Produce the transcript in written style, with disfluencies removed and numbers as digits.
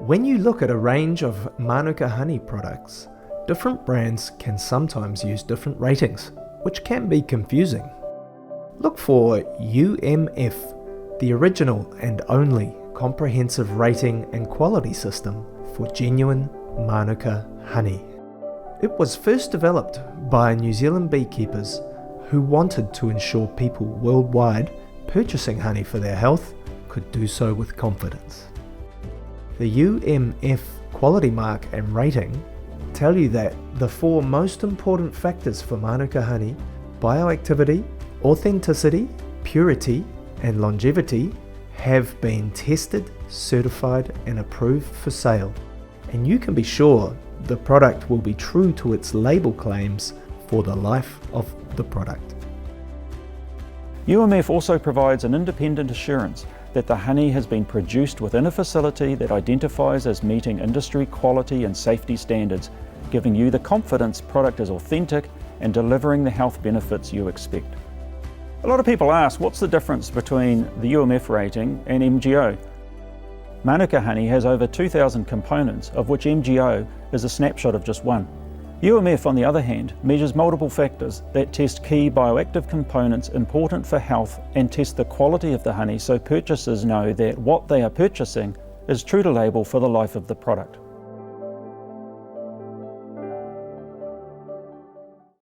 When you look at a range of Manuka honey products, different brands can sometimes use different ratings, which can be confusing. Look for UMF, the original and only comprehensive rating and quality system for genuine Manuka honey. It was first developed by New Zealand beekeepers who wanted to ensure people worldwide purchasing honey for their health could do so with confidence. The UMF Quality Mark and rating tell you that the 4 most important factors for Manuka honey, bioactivity, authenticity, purity, and longevity, have been tested, certified, and approved for sale. And you can be sure the product will be true to its label claims for the life of the product. UMF also provides an independent assurance that the honey has been produced within a facility that identifies as meeting industry quality and safety standards, giving you the confidence product is authentic and delivering the health benefits you expect. A lot of people ask, what's the difference between the UMF rating and MGO? Manuka honey has over 2,000 components, of which MGO is a snapshot of just one. UMF, on the other hand, measures multiple factors that test key bioactive components important for health and test the quality of the honey so purchasers know that what they are purchasing is true to label for the life of the product.